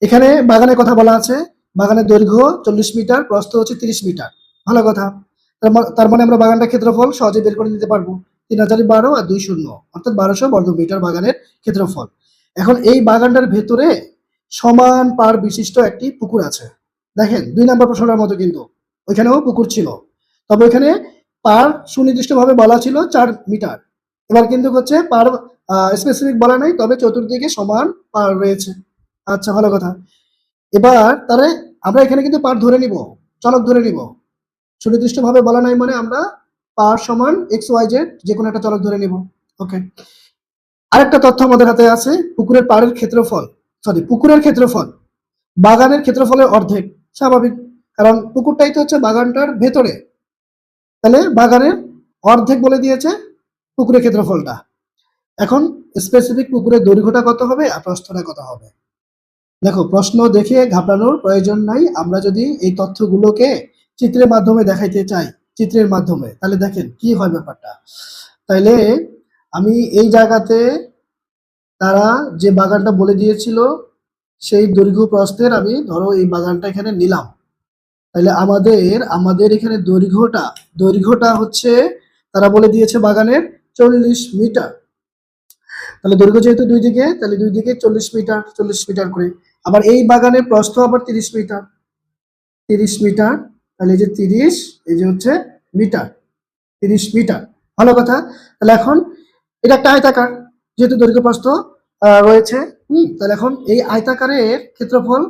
এখানে বাগানের কথা বলা আছে, বাগানের দৈর্ঘ্য 40 মিটার, প্রস্থ হচ্ছে 30 মিটার। ভালো কথা। তার মানে আমরা বাগানটার ক্ষেত্রফল সহজে বের করে নিতে পারবো। 3012 আর 2 শূন্য অর্থাৎ 1200 বর্গ মিটার বাগানের ক্ষেত্রফল। এখন এই বাগানটার ভেতরে সমান পাড় বিশিষ্ট একটি পুকুর আছে। দেখেন 2 নম্বর প্রশ্নটার মতো কিন্তু ওইখানেও পুকুর ছিল, তবে ওইখানে পাড় সুনির্দিষ্টভাবে বলা ছিল 4 মিটার। এবার কিন্তু হচ্ছে পাড় স্পেসিফিক বলা নাই, তবে চতুর্দিকে সমান পাড় রয়েছে। আচ্ছা, ভালো কথা। এবার তাহলে আমরা এখানে কিন্তু পার ধরে নিব, চলক ধরে নিব। সুনির্দিষ্টভাবে বলা নাই মানে আমরা পার সমান এক্স ওয়াই জেড যে কোনো একটা চলক ধরে নিব। ওকে। আরেকটা তথ্য আমাদের হাতে আছে, পুকুরের পাড়ের ক্ষেত্রফল, পুকুরের ক্ষেত্রফল বাগানের ক্ষেত্রফলের অর্ধেক। স্বাভাবিক, কারণ পুকুরটাই তো হচ্ছে বাগানটার ভেতরে, তাহলে বাগানের অর্ধেক বলে দিয়েছে পুকুরের ক্ষেত্রফলটা। এখন স্পেসিফিক পুকুরের দৈর্ঘ্যটা কত হবে আর প্রস্থটা কত হবে। দেখো, প্রশ্ন দেখে ঘাবড়ানোর প্রয়োজন নাই। আমরা যদি এই তথ্যগুলোকে চিত্রের মাধ্যমে দেখাইতে চাই, চিত্রের মাধ্যমে, তাহলে দেখেন কি হয় ব্যাপারটা। তাইলে আমি এই জায়গাতে তারা যে বাগানটা বলে দিয়েছিল সেই দৈর্ঘ্য প্রস্থের আমি ধরো এই বাগানটা এখানে নিলাম। তাহলে আমাদের এখানে দৈর্ঘ্যটা হচ্ছে তারা বলে দিয়েছে বাগানের 40 মিটার। তাহলে দৈর্ঘ্য যেহেতু দুই দিকে, তাহলে দুই দিকে 40 মিটার করে। আবার এই বাগানের প্রস্থ আবার 30 মিটার, 30 মিটার। তাহলে এই যে 30, এই যে হচ্ছে মিটার, 30 মিটার। ভালো কথা। তাহলে এখন এটা একটা আয়তাকার, যেহেতু দৈর্ঘ্য প্রস্থ রয়েছে। তাহলে এখন এই আয়তাকারের ক্ষেত্রফল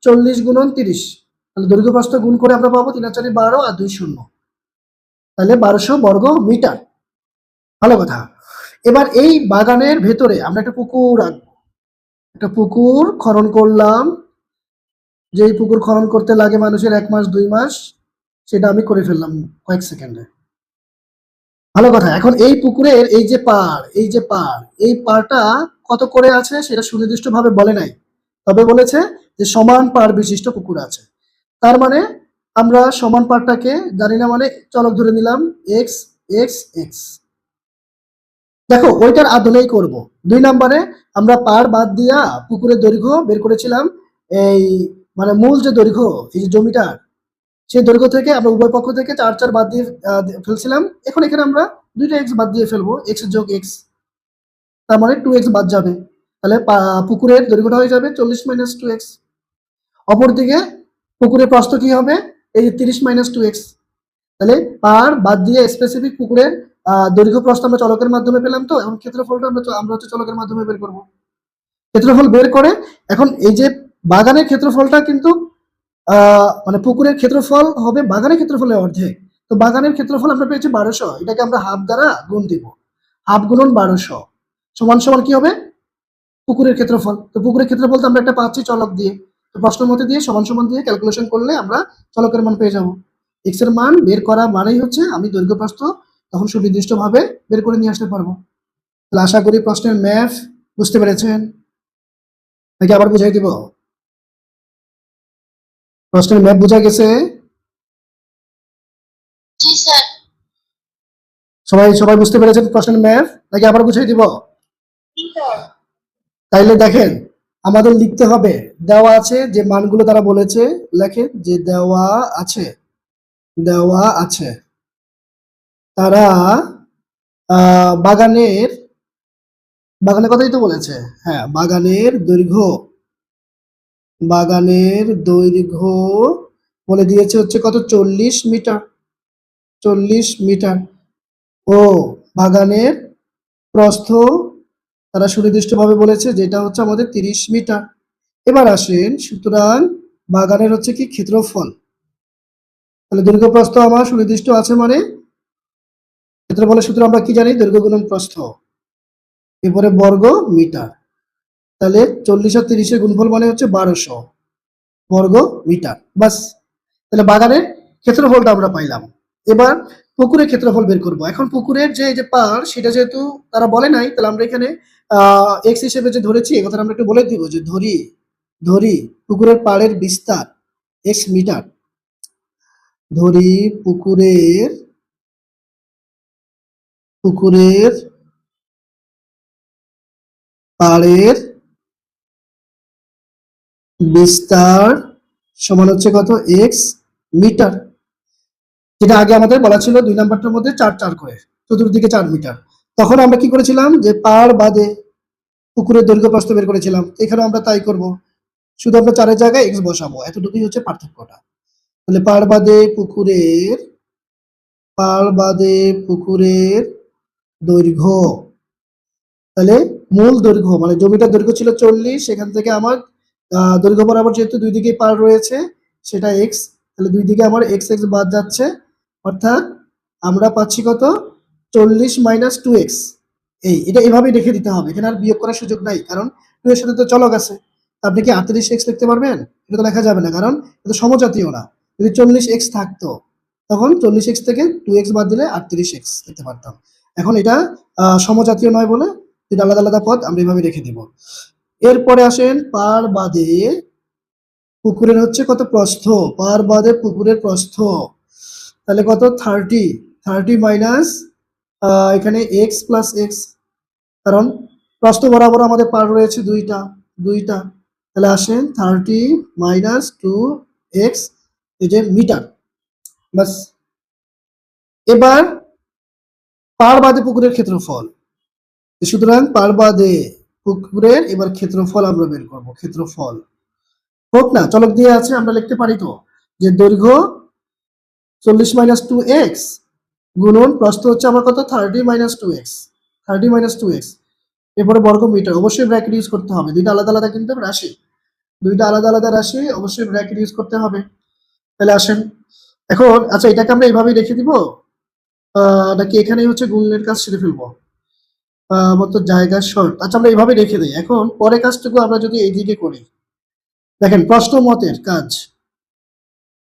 40 গুণন 30, তাহলে দৈর্ঘ্য প্রস্থ গুণ করে আমরা পাবো 3 আর 4 12 আর 2 শূন্য, তাহলে 1200 বর্গ মিটার। ভালো কথা। এবার এই বাগানের ভেতরে আমরা একটা পুকুর আঁকবো, একটা পুকুর খনন করলাম। যেই পুকুর খনন করতে লাগে মানুষের 1 মাস 2 মাস, সেটা আমি করে ফেললাম কয়েক সেকেন্ডে। ভালো কথা। এখন এই পুকুরের এই পাড়টা কত করে আছে সেটা সুনির্দিষ্টভাবে বলে নাই, তবে বলেছে যে সমান পাড় বিশিষ্ট পুকুর আছে। তার মানে আমরা সমান পাড়টাকে জানি না, মানে চলক ধরে নিলাম এক্স এক্স এক্স। দেখো ওইটার আদলেই করব। 2 নম্বরে আমরা পাড় বাদ দিয়া পুকুরের দৈর্ঘ্য বের করেছিলাম। এই মানে মূল যে দৈর্ঘ্য, এই যে জমিটার, সেই দৈর্ঘ্য থেকে আমরা উভয় পক্ষ থেকে 4 বাদ দিয়ে ফেলছিলাম। এখন এখানে আমরা দুইটা এক্স বাদ দিয়ে ফেলবো, এক্স যোগ এক্স, তার মানে 2x বাদ যাবে। তাহলে পুকুরের দৈর্ঘ্যটা হয়ে যাবে 40 মাইনাস 2x। অপরদিকে পুকুরের প্রস্থ কি হবে, এই 30 মাইনাস 2x। তাহলে পার বাদ দিয়ে স্পেসিফিক পুকুরের দৈর্ঘ্য প্রস্থ আমরা চলকের মাধ্যমে পেলাম। তো এখন ক্ষেত্রফলটা আমরা হচ্ছে চলকের মাধ্যমে বের করব। ক্ষেত্রফল বের করে এখন এই যে বাগানের ক্ষেত্রফলটা কিন্তু মানে পুকুরের ক্ষেত্রফল হবে বাগানের ক্ষেত্রফলের অর্ধেক। তো বাগানের ক্ষেত্রফল আমরা পেয়েছি 1200, এটাকে আমরা হাফ দ্বারা গুণ দিব। হাফ গুণন 1200 সমান সমান কি হবে, পুকুরের ক্ষেত্রফল। তো পুকুরের ক্ষেত্রফল তো আমরা একটা পাচ্ছি চলক দিয়ে, তো প্রশ্নের মধ্যে দিয়ে সমান সমান দিয়ে ক্যালকুলেশন করলে আমরা চলকের মান পেয়ে যাব। এক্স এর মান বের করা মানেই হচ্ছে আমি দৈর্ঘ্য প্রস্থ তখন সুনির্দিষ্টভাবে বের করে নিয়ে আসতে পারবো। তাহলে আশা করি প্রশ্নের ম্যাথ বুঝতে পেরেছেন, নাকি আবার বুঝাই দিব? প্রশ্নের ম্যাথ বোঝা গেছে? সবাই সবাই বুঝতে পেরেছেন প্রশ্নের ম্যাথ, নাকি আবার বুঝাই দিব? তাইলে দেখেন, আমাদের লিখতে হবে দেওয়া আছে যে মানগুলো তারা বলেছে, লেখেন যে দেওয়া আছে তারা বাগানের বাগানের কথাই তো বলেছে। হ্যাঁ, বাগানের দৈর্ঘ্য বলে দিয়েছে হচ্ছে কত, 40 মিটার, 40 মিটার। ও বাগানের প্রস্থ তারা সুনির্দিষ্টভাবে বলেছে যেটা হচ্ছে আমাদের 30 মিটার। এবার আসেন, সুতরাং বাগানের হচ্ছে কি ক্ষেত্রফল, তাহলে দৈর্ঘ্য প্রস্থ আমার সুনির্দিষ্ট আছে মানে ক্ষেত্রফলের সূত্র আমরা কি জানি, দৈর্ঘ্য গুণন প্রস্থ, এরপরে বর্গ মিটার। তাহলে 40 আর 30 এর গুণফল মানে হচ্ছে 1200 বর্গ মিটার। বাস, তাহলে বাগানের ক্ষেত্রফলটা আমরা পাইলাম। এবার পুকুরের ক্ষেত্রফল বের করব। এখন পুকুরের যে পার সেটা যেহেতু তারা বলে নাই, তাহলে আমরা এখানে এক্স হিসেবে যে ধরেছি এই কথাটা আমরা একটু বলে দিব যে ধরি পুকুরের পাড়ের বিস্তার এক্স মিটার। ধরি পুকুরের পাড়ের বিস্তার সমান হচ্ছে কত এক্স মিটার, যেটা আগে আমাদের বলা ছিল 2 নাম্বারটার মধ্যে 4 করে, চতুর্দিকে 4 মিটার। তখন আমরা কি করেছিলাম যে পার বাদে পুকুরের দৈর্ঘ্য প্রস্থ বের করেছিলাম, এখানে আমরা তাই করব, শুধু আমরা 4 এর জায়গায় এক্স বসাবো, এতটুকুই হচ্ছে পার্থক্যটা। তাহলে পার বাদে পুকুরের দৈর্ঘ্য, তাহলে মূল দৈর্ঘ্য মানে জমিটার দৈর্ঘ্য ছিল 40, সেখান থেকে আমার দৈর্ঘ্য বরাবর যেহেতু দুই দিকে পার রয়েছে সেটা এক্স, তাহলে দুই দিকে আমার এক্স এক্স বাদ যাচ্ছে, অর্থাৎ আমরা পাচ্ছি কত 40 মাইনাস 2x। এটা এভাবেই রেখে দিতে হবে, এখানে আর বিয়োগ করার সুযোগ নাই, কারণ 2 এর সাথে তো চলক আছে। আপনি কি 38x লিখতে পারবেন? এটা তো লেখা যাবে না, কারণ এটা সমজাতীয় না। যদি 40x থাকতো তখন 40x থেকে 2x বাদ দিলে 38x লিখতে পারতাম। এখন এটা সমজাতীয় নয় বলে এটা আলাদা আলাদা পদ আমরা এভাবে রেখে দিব। এরপরে আসেন পার বাদে পুকুরের হচ্ছে কত প্রস্থ, পার বাদে পুকুরের প্রস্থ, তাহলে কত 30 মাইনাস এখানে এক্স প্লাস এক্স, কারণ প্রস্থ বরাবর আমাদের পার রয়েছে দুইটা, তাহলে আসেন 30 মাইনাস 2x এই যে মিটার। বাস, এবার পার বাদে পুকুরের ক্ষেত্রফল, সুতরাং পার বাদে পুকুরের এবার ক্ষেত্রফল আমরা বের করব, ক্ষেত্রফল হোক না চলক দিয়ে আছে, আমরা লিখতে পারি তো যে দৈর্ঘ্য 40 মাইনাস 2x গুণন প্রস্থ হচ্ছে আমার কত 30 মাইনাস 2x, এরপরে বর্গ মিটার, অবশ্যই ব্র্যাকেট ইউজ করতে হবে, দুইটা আলাদা আলাদা কিন্তু রাশি, অবশ্যই ব্র্যাকেট ইউজ করতে হবে। তাহলে আসেন এখন, আচ্ছা এটাকে আমরা এইভাবেই রেখে দিব নাকি এখানেই হচ্ছে গুণনের কাজ সেরে ফেলবো, মতো জায়গা শর্ট, আচ্ছা আমরা এইভাবে রেখে দিই। এখন পরে কাজটুকু আমরা যদি এইদিকে করি, দেখেন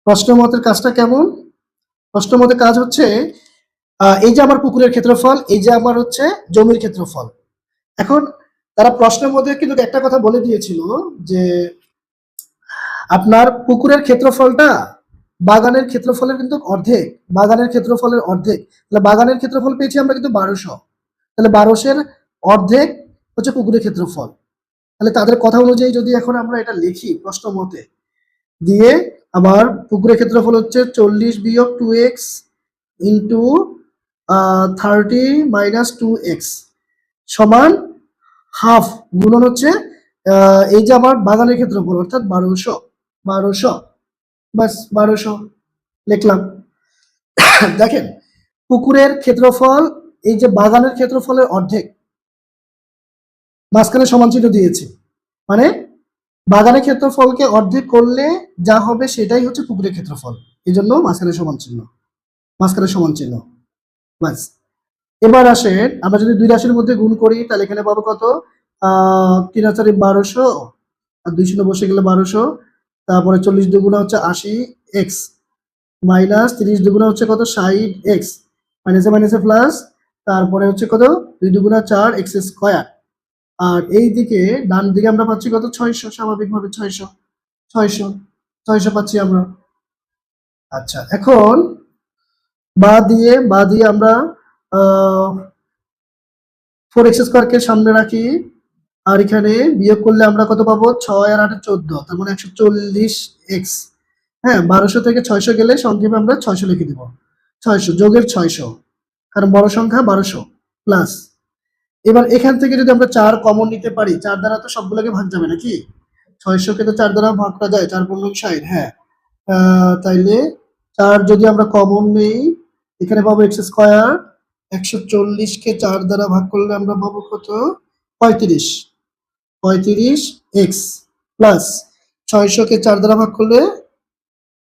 প্রশ্নমতের কাজটা কেমন, প্রশ্নমতের কাজ হচ্ছে এই যে আমার পুকুরের ক্ষেত্রফল, এই যে আমার হচ্ছে জমির ক্ষেত্রফল। এখন তারা প্রশ্নের মধ্যে কিন্তু একটা কথা বলে দিয়েছিল যে আপনার পুকুরের ক্ষেত্রফলটা বাগানের ক্ষেত্রফলের কিন্তু অর্ধেক, তাহলে বাগানের ক্ষেত্রফল পেয়েছি আমরা কিন্তু 1200, তাহলে 1200 অর্ধেক হচ্ছে পুকুরের ক্ষেত্রফল। তাহলে তাদের কথা অনুযায়ী যদি এখন আমরা এটা লিখি প্রশ্ন মতে দিয়ে, আবার পুকুরের ক্ষেত্রফল হচ্ছে 40 বিয়োগ 2x ইন্টু 30 মাইনাস 2x সমান হাফ গুণন হচ্ছে এই যে আমার বাগানের ক্ষেত্রফল অর্থাৎ 1200, বাস 1200 লিখলাম। দেখেন পুকুরের ক্ষেত্রফল এই যে বাগানের ক্ষেত্রফলের অর্ধেক, মাঝখানে সমান চিহ্ন দিয়েছি, মানে বাগানের ক্ষেত্রফলকে অর্ধেক করলে যা হবে সেটাই হচ্ছে পুকুরের ক্ষেত্রফল, এই জন্য মাঝখানে সমান চিহ্ন, বাস। এবার আসেন আমরা যদি দুই রাশির মধ্যে গুণ করি তাহলে এখানে পাবো কত 3 আর 4 1200 আর 2 শূন্য বসে গেলে 1200, তারপরে 40 দুগুণা হচ্ছে 80x মাইনাস 30 দুগুণা হচ্ছে কত 60x, মাইনাসে প্লাস, তারপরে হচ্ছে কত 2 দুগুণা 4 x স্কয়ার, আর এই দিকে ডান দিকে আমরা পাচ্ছি কত 600, স্বাভাবিকভাবে 600 পাচ্ছি আমরা। আচ্ছা এখন বা দিয়ে আমরা 4x স্কয়ারকে সামনে রাখি, আর এখানে বিয়োগ করলে আমরা কত পাবো 6 আর 8 14, তার মানে 140x। হ্যাঁ 1200 থেকে 600 গেলে সংক্ষেপে আমরা 600 লিখে দিব, 600 যোগের 600, কারণ বড় সংখ্যা 1200 প্লাস। এবার এখান থেকে যদি আমরা 4 কমন নিতে পারি, 4 দ্বারা তো সবগুলোকে ভাগ যাবে নাকি, 600 কে তো 4 দ্বারা ভাগ করা যায়, 4 পূর্ণ 60, হ্যাঁ তাইলে 4 যদি আমরা কমন নেই এখানে পাবো x স্কয়ার, 140 কে 4 দ্বারা ভাগ করলে আমরা পাবো কত 35x প্লাস 600 কে 4 দ্বারা ভাগ করলে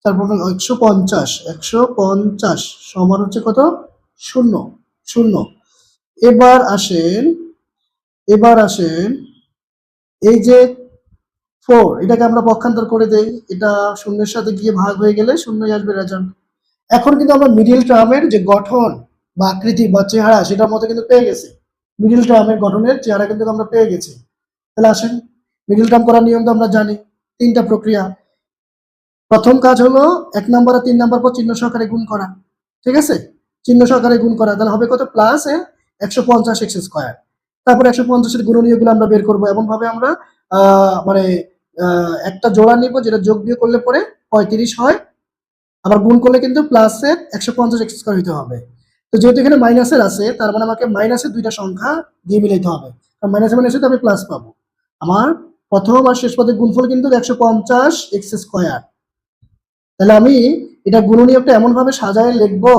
4 পূর্ণ 150 সমান হচ্ছে কত 0। এবার আসেন এই যে 4 এটাকে আমরা পক্ষান্তর করে দেই, এটা শূন্যের সাথে গিয়ে ভাগ হয়ে গেলে শূন্যই আসবে রেজাল্ট। এখন কিন্তু আমরা মিডিল টার্মের যে গঠন বা আকৃতি বা চেহারা সেটার মতো কিন্তু পেয়ে গেছি, মিডিল টার্মের গঠনের চেহারা কিন্তু আমরা পেয়ে গেছি। তাহলে আসেন মিডিল টার্ম করার নিয়ম তো আমরা জানি, 3টা প্রক্রিয়া। প্রথম কাজ হলো 1 নাম্বার আর 3 নাম্বার পর চিহ্ন সহকারে গুণ করা, ঠিক আছে, চিহ্ন সহকারে গুণ করা, তাহলে হবে কত প্লাস 150x স্কয়ার, তারপর 150 এর গুণনীয়কগুলো আমরা বের করব, এমন ভাবে আমরা মানে একটা জোড়া নিব যেটা যোগ বিয়োগ করলে পরে 35 হয়, আবার গুণ করলে কিন্তু প্লাসের 150 এক্স স্কয়ার হইতে হবে। তো যেহেতু এখানে মাইনাসের আছে তার মানে আমাকে মাইনাসের দুইটা সংখ্যা দিয়ে মিলাইতে হবে, কারণ মাইনাসে মাইনাসে তো আমি প্লাস পাবো। আমার প্রথম আর শেষ পদের গুণফল কিন্তু 150 এক্স স্কয়ার। তাহলে আমি এটা গুণনীয়কটা এমন ভাবে সাজায় লিখবো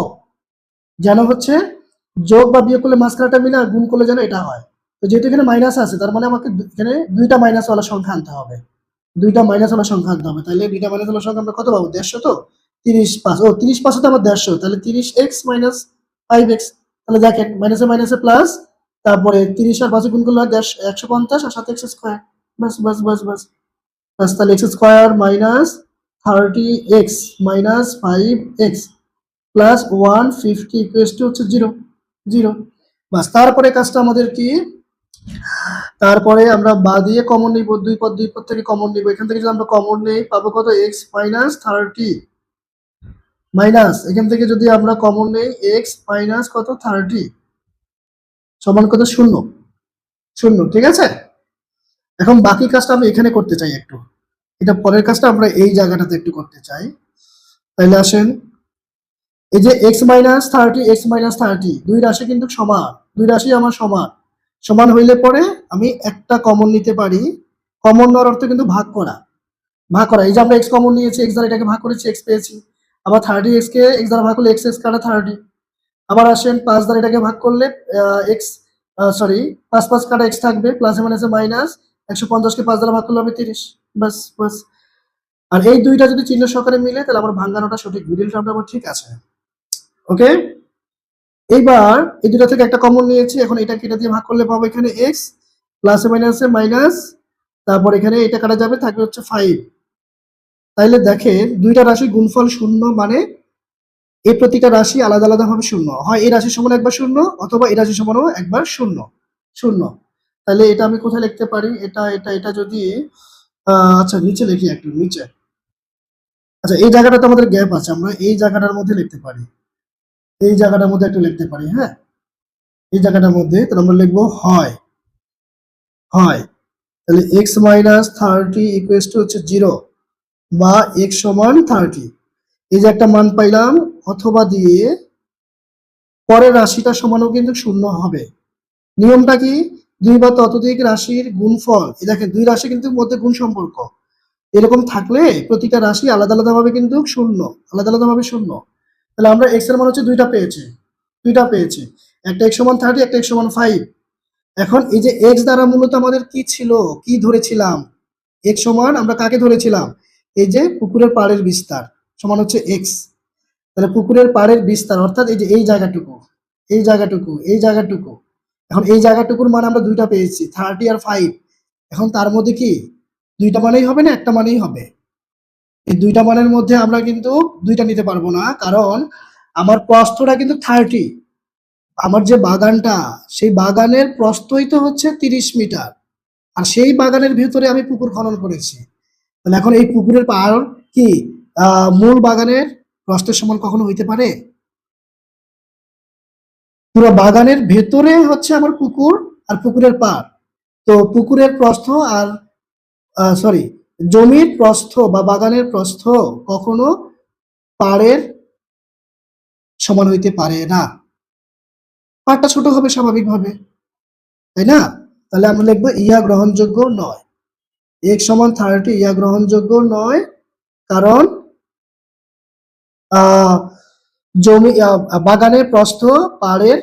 যেন হচ্ছে যোগ বা বিয়োগ করলে মাঝখানেটা মিলে আর গুণ করলে যেন এটা হয়। তো যেহেতু এখানে মাইনাস আছে তার মানে আমাকে এখানে দুইটা মাইনাস ওয়ালা সংখ্যা আনতে হবে, দুইটা মাইনাস ওয়ালা সংখ্যা আনতে হবে। তাহলে দুইটা মাইনাস ওয়ালা সংখ্যা আমরা কত পাবো? 150। তো 30 5 ও 30 5 তো আমার 150, তাহলে 30x মাইনাস 5x। তাহলে দেখেন মাইনাসে মাইনাসে প্লাস, তারপরে 30 আর 5 গুণ করলে হয় 150 আর সাথে এক্স স্কয়ার। বাস বাস বাস বাস বাস। তাহলে x square minus 30x minus 5x plus 150 equals to হচ্ছে 0 0। বাস, তারপরে কাজটা আমাদের কি? তারপরে আমরা বা দিয়ে কমন নিব, দুই পদ থেকে কমন নিব। এখান থেকে যদি আমরা কমন নেই পাবো কত? x মাইনাস 30 মাইনাস এখান থেকে যদি আমরা কমন নেই x মাইনাস কত 30 সমান কত? 0 0। ঠিক আছে, এখন বাকি কাজটা আমি এখানে করতে চাই একটু, এটা পরের কাজটা আমরা এই জায়গাটাতে একটু করতে চাই। তাহলে আসেন, এই যে x মাইনাস 30 x মাইনাস 30 দুই রাশি কিন্তু সমান, দুই রাশি আমার সমান। সমান হইলে পরে আমি একটা কমন নিতে পারি। কমন নেওয়ার অর্থ কিন্তু ভাগ করা, ভাগ করা। এই যে আমরা x কমন নিয়েছি, x দ্বারা এটাকে ভাগ করেছি, x পেয়েছি। আবার 30x কে x দ্বারা ভাগ করলে x কাটা 30। আবার আসেন 5 দ্বারা এটাকে ভাগ করলে x সরি 5 5 কাটা x থাকবে, প্লাসে মাইনাসে মাইনাস। 150 কে 5 দ্বারা ভাগ করলে হবে 30। বাস বাস। আর এই দুইটা যদি চিহ্ন সহকারে মিলে তাহলে আমার ভাঙানোটা সঠিক, মিডল টার্মটা আমার ঠিক আছে। ওকে, এইবার এই দুটো থেকে একটা কমন নিয়েছি, এখন এটা কেটে দিয়ে ভাগ করলে পাবো এখানে x প্লাসে মাইনাসে মাইনাস, তারপর এখানে এটা কাটা যাবে, থাকবে হচ্ছে 5। তাইলে দেখেন দুইটা রাশি গুণফল শূন্য, মানে এই প্রতিটা রাশি আলাদা আলাদা ভাবে শূন্য হয়। এই রাশির সমান একবার শূন্য, অথবা এই রাশির সমানও একবার শূন্য শূন্য। তাহলে এটা আমি কোথায় লিখতে পারি? এটা এটা এটা যদি আচ্ছা নিচে লিখি, একটু নিচে। আচ্ছা এই জায়গাটাতে আমাদের গ্যাপ আছে, আমরা এই জায়গাটার মধ্যে লিখতে পারি, এই জায়গাটার মধ্যে একটু লিখতে পারি। হ্যাঁ, এই জায়গাটার মধ্যে তাহলে আমরা লিখবো হয় হয়। তাহলে x মাইনাস 30 ইকুয়ালস টু হচ্ছে 0, বা x সমান 30। এই যে একটা মান পাইলাম, অথবা দিয়ে পরের রাশিটা সমানও কিন্তু শূন্য হবে। নিয়মটা কি? দুই বা ততোধিক রাশির গুণফল, এই দেখেন দুই রাশি কিন্তু মধ্যে গুণ সম্পর্ক এরকম থাকলে প্রতিটা রাশি আলাদা আলাদা ভাবে কিন্তু শূন্য, আলাদা আলাদা ভাবে শূন্য। তাহলে আমরা x এর মান হচ্ছে দুইটা পেয়েছি, দুইটা পেয়েছি, একটা x সমান 30, একটা x সমান 5। এখন এই যে x দ্বারা মূলত আমাদের কি ছিল, কি ধরেছিলাম? x সমান আমরা কাকে ধরেছিলাম? এই যে পুকুরের পাড়ের বিস্তার সমান হচ্ছে x। তাহলে পুকুরের পাড়ের বিস্তার অর্থাৎ এই যে এই জায়গাটুকু, এই জায়গাটুকু, এই জায়গাটুকু। এখন এই জায়গাটুকুর মান আমরা দুইটা পেয়েছি, 30 আর 5। এখন তার মধ্যে কি দুইটা মানেই হবে না একটা মানেই হবে? এই দুইটা মানের মধ্যে আমরা কিন্তু দুইটা নিতে পারবো না, কারণ আমার প্রস্থটা কিন্তু 30। আমার যে বাগানটা, সেই বাগানের প্রস্থই তো হচ্ছে 30 মিটার, আর সেই বাগানের ভিতরে আমি পুকুর খনন করেছি। তাহলে এখন এই পুকুরের পাড় কি মূল বাগানের প্রস্থের সমান কখনো হইতে পারে? পুরো বাগানের ভেতরে হচ্ছে আমার পুকুর, আর পুকুরের পাড়। তো পুকুরের প্রস্থ আর সরি জমির প্রস্থ বা বাগানের প্রস্থ কখনো পাড়ের সমান হইতে পারে না, পাড়টা ছোট হবে স্বাভাবিকভাবে, তাই না? তাহলে আমরা লিখবো ইহা গ্রহণযোগ্য নয়, x সমান 30 ইহা গ্রহণযোগ্য নয়, কারণ আহ জমি বাগানের প্রস্থ পাড়ের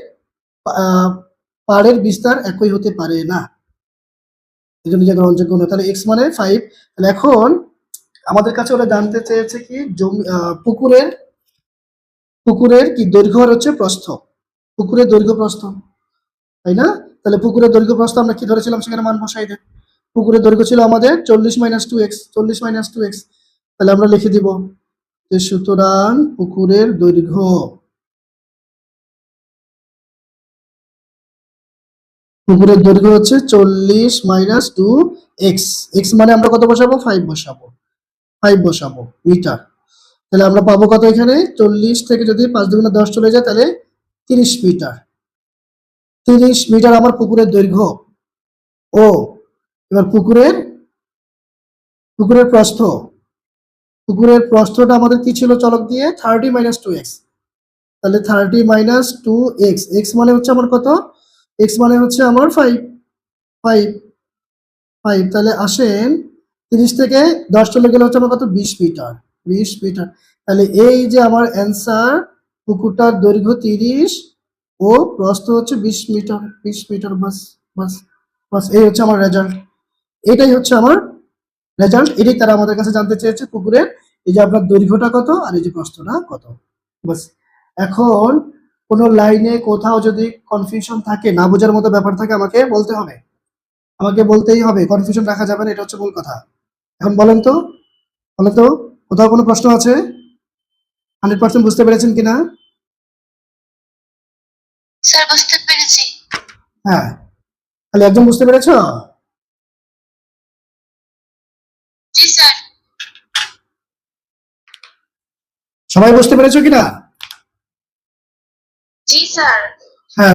পাড়ের বিস্তার একই হতে পারে না, এই জন্য গ্রহণযোগ্য নয়। তাহলে x মানে 5। তাহলে এখন আমাদের কাছে ওরা জানতে চেয়েছে কি জমি পুকুরের পুকুরের কি দৈর্ঘ্য আর হচ্ছে প্রস্থ, পুকুরের দৈর্ঘ্য প্রস্থ, তাই না? তাহলে পুকুরের দৈর্ঘ্য প্রস্থ আমরা কি ধরেছিলাম, সেখানে মান বসাই দেব। পুকুরের দৈর্ঘ্য ছিল আমাদের 40 মাইনাস 2x, 40 মাইনাস 2x। তাহলে আমরা লিখে দিব যে সুতরাং পুকুরের দৈর্ঘ্য, পুকুরের দৈর্ঘ্য হচ্ছে 40 মাইনাস 2x। x মানে আমরা কত বসাবো? 5 বসাবো, 5 বসাবো মিটার। তাহলে আমরা পাবো কত? এখানে 40 থেকে যদি 5 দুগুণে 10 চলে যায় তাহলে 30 মিটার। 30 মিটার আমার পুকুরের দৈর্ঘ্য। ও এবার পুকুরের পুকুরের প্রস্থ, পুকুরের প্রস্থটা আমাদের কি ছিল চলক দিয়ে 30 মাইনাস 2x, তাহলে 30 মাইনাস 2x, x মানে হচ্ছে আমার কত, x মানে হচ্ছে আমার 5, 5, 5, তাহলে আসেন 30 থেকে 10 চলে গেলে হচ্ছে আমার কত, 20 মিটার, 20 মিটার। তাহলে এই যে আমার অ্যান্সার, পুকুরটার দৈর্ঘ্য 30 ও প্রস্থ হচ্ছে 20 মিটার, 20 মিটার, বাস বাস বাস, এই হচ্ছে আমার রেজাল্ট, এটাই হচ্ছে আমার রেজাল্ট। এটাই তারা আমাদের কাছে জানতে চেয়েছে পুকুরের এই যে আপনার দৈর্ঘ্যটা কত আর এই যে প্রস্থটা কত, বাস। এখন কোনো লাইনে কোথাও যদি কনফিউশন থাকে, না বোঝার মতো ব্যাপার থাকে, আমাকে বলতে হবে, আমাকে বলতেই হবে, কনফিউশন রাখা যাবে না, এটা হচ্ছে মূল কথা। এখন বলেন তো, বলেন তো, কোথাও কোনো প্রশ্ন আছে? 100% বুঝতে পেরেছেন কিনা? স্যার বুঝতে পেরেছি। হ্যাঁ, খালি একজন বুঝতে পেরেছো? জি স্যার। সবাই বুঝতে পেরেছো কিনা? জি স্যার।